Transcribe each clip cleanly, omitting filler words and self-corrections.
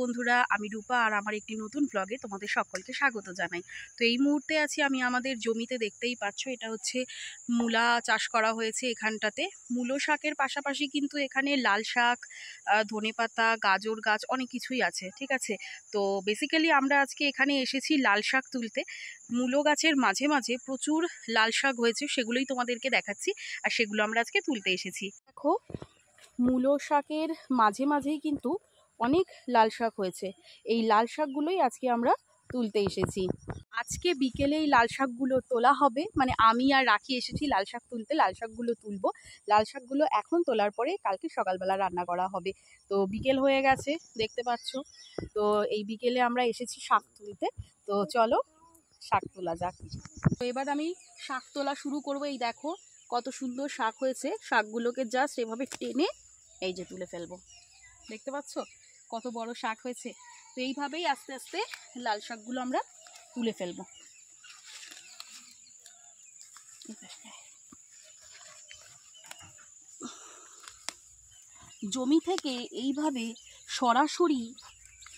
বন্ধুরা, আমি রূপা আর আমার একটি নতুন ব্লগে তোমাদের সকলকে স্বাগত জানাই। তো এই মুহূর্তে আছি আমি আমাদের জমিতে, দেখতেই পাচ্ছ এটা হচ্ছে মূলা চাষ করা হয়েছে এখানটাতে। মূলো শাকের পাশাপাশি কিন্তু এখানে লাল শাক, ধনেপাতা, গাজর গাছ অনেক কিছুই আছে, ঠিক আছে। তো বেসিক্যালি আমরা আজকে এখানে এসেছি লাল শাক তুলতে। মূলো গাছের মাঝে মাঝে প্রচুর লাল শাক হয়েছে, সেগুলোই তোমাদেরকে দেখাচ্ছি আর সেগুলো আমরা আজকে তুলতে এসেছি। দেখো, মূলো শাকের মাঝে মাঝেই কিন্তু অনেক লাল শাক হয়েছে। এই লাল শাকগুলোই আজকে আমরা তুলতে এসেছি। আজকে বিকেলে এই লাল শাকগুলো তোলা হবে, মানে আমি আর রাখি এসেছি লাল শাক তুলতে। লাল শাকগুলো তুলবো। লাল শাকগুলো এখন তোলার পরে কালকে সকালবেলা রান্না করা হবে। তো বিকেল হয়ে গেছে, দেখতে পাচ্ছ। তো এই বিকেলে আমরা এসেছি শাক তুলতে। তো চলো শাক তোলা যাক। তো এবার আমি শাক তোলা শুরু করবো। এই দেখো কত সুন্দর শাক হয়েছে। শাকগুলোকে জাস্ট এভাবে টেনে এই যে তুলে ফেলবো। দেখতে পাচ্ছ কত বড় শাক হয়েছে। তো এইভাবেই আস্তে আস্তে লাল শাকগুলো আমরা তুলে ফেলবো। জমি থেকে এইভাবে সরাসরি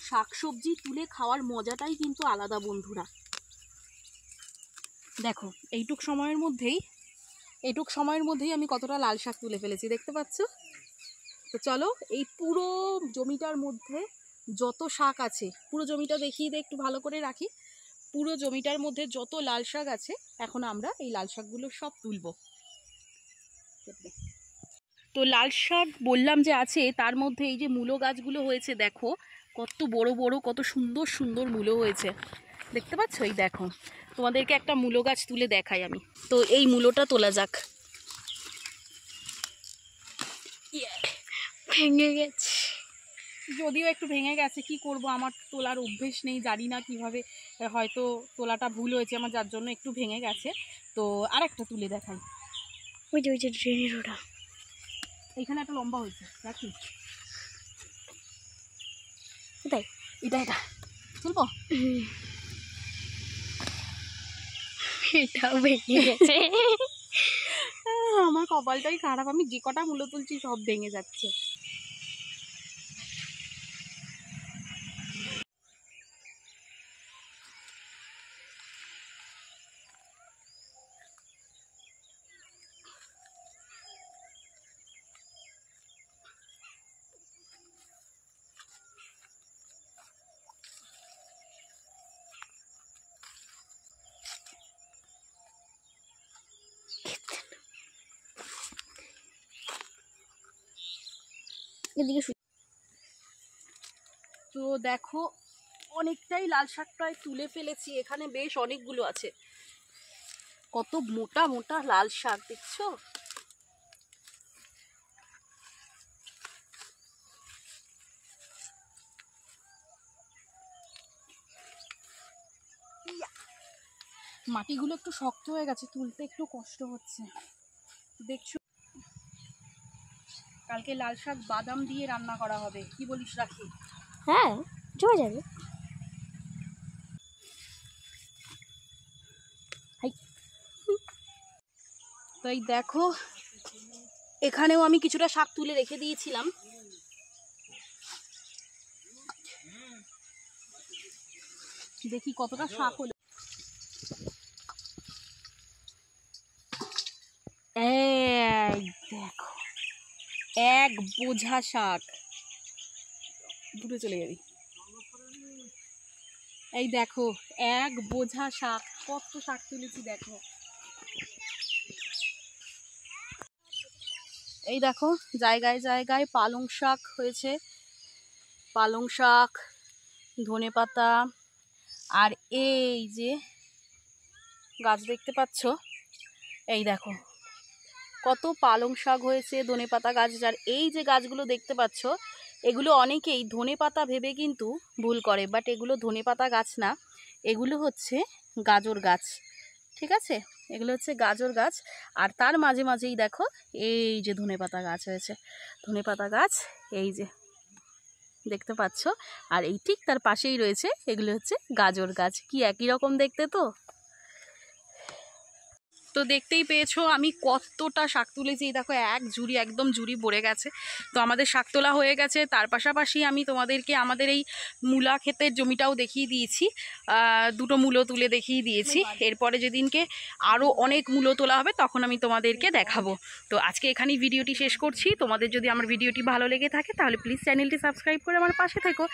শাকসবজি তুলে খাওয়ার মজাটাই কিন্তু আলাদা বন্ধুরা। দেখো এইটুক সময়ের মধ্যেই আমি কতটা লাল শাক তুলে ফেলেছি, দেখতে পাচ্ছ। তো চলো এই পুরো জমিটার মধ্যে যত শাক আছে, পুরো জমিটা দেখিয়ে দিয়ে একটু ভালো করে রাখি। পুরো জমিটার মধ্যে যত লাল শাক আছে, এখন আমরা এই লাল শাকগুলো সব তুলব। তো লাল শাক বললাম যে আছে, তার মধ্যে এই যে মূলো গাছগুলো হয়েছে, দেখো কত বড় বড়, কত সুন্দর সুন্দর মূলো হয়েছে, দেখতে পাচ্ছ। এই দেখো, তোমাদেরকে একটা মূলো গাছ তুলে দেখাই আমি। তো এই মূলোটা তোলা যাক। ভেঙে গেছে, যদিও একটু ভেঙে গেছে, কি করব, আমার তোলার অভ্যেস নেই, জানি না কিভাবে, হয়তো তোলাটা ভুল হয়েছে আমার, যার জন্য একটু ভেঙে গেছে। তো আরেকটা তুলে দেখাই। ওই যে ড্রেনের ওটা, এইখানে একটা লম্বা হয়েছে, রাখি এটাই, এটা তুলবো। এটাও ভেঙে গেছে। আমার কপালটাই খারাপ, আমি যে কটা মূলো তুলছি সব ভেঙে যাচ্ছে। তো দেখো অনেকটাই লাল শাক প্রায় তুলে ফেলেছি, এখানে বেশ অনেকগুলো আছে। কত মোটা মোটা লাল শাক দেখছো। মাটিগুলো একটু শক্ত হয়ে গেছে, তুলতে একটু কষ্ট হচ্ছে, দেখছো। কালকে লাল শাক বাদাম দিয়ে রান্না করা হবে, কি বলিস রাখি? হ্যাঁ, জমে যাবে। তো এই দেখো, এখানেও আমি কিছুটা শাক তুলে রেখে দিয়েছিলাম। দেখি কতটা শাক হলো। এই দেখো, এক বোঝা শাক, দূরে চলে যাবি। এই দেখো এক বোঝা শাক, কত শাক তুলেছি দেখো। এই দেখো জায়গায় জায়গায় পালং শাক হয়েছে, পালং শাক, ধনেপাতা, আর এই যে গাছ দেখতে পাচ্ছ, এই দেখো কত পালং শাক হয়েছে, ধনেপাতা গাছ। আর এই যে গাছগুলো দেখতে পাচ্ছ, এগুলো অনেকেই ধনেপাতা ভেবে কিন্তু ভুল করে, বাট এগুলো ধনেপাতা গাছ না, এগুলো হচ্ছে গাজর গাছ, ঠিক আছে। এগুলো হচ্ছে গাজর গাছ। আর তার মাঝে মাঝেই দেখো এই যে ধনেপাতা গাছ হয়েছে, ধনেপাতা গাছ এই যে দেখতে পাচ্ছ। আর এই ঠিক তার পাশেই রয়েছে, এগুলো হচ্ছে গাজর গাছ। কি একই রকম দেখতে তো। তো দেখতেই পেয়েছো আমি কতটা শাক তুলেছি। এই দেখো এক ঝুড়ি, একদম ঝুড়ি ভরে গেছে। তো আমাদের শাক তোলা হয়ে গেছে। তার পাশাপাশি আমি তোমাদেরকে আমাদের এই মূলা ক্ষেতের জমিটাও দেখিয়ে দিয়েছি, দুটো মূলো তুলে দেখিয়ে দিয়েছি। এরপরে যেদিনকে আরও অনেক মূলো তোলা হবে তখন আমি তোমাদেরকে দেখাবো। তো আজকে এখানেই ভিডিওটি শেষ করছি। তোমাদের যদি আমার ভিডিওটি ভালো লেগে থাকে তাহলে প্লিজ চ্যানেলটি সাবস্ক্রাইব করে আমার পাশে থেকো।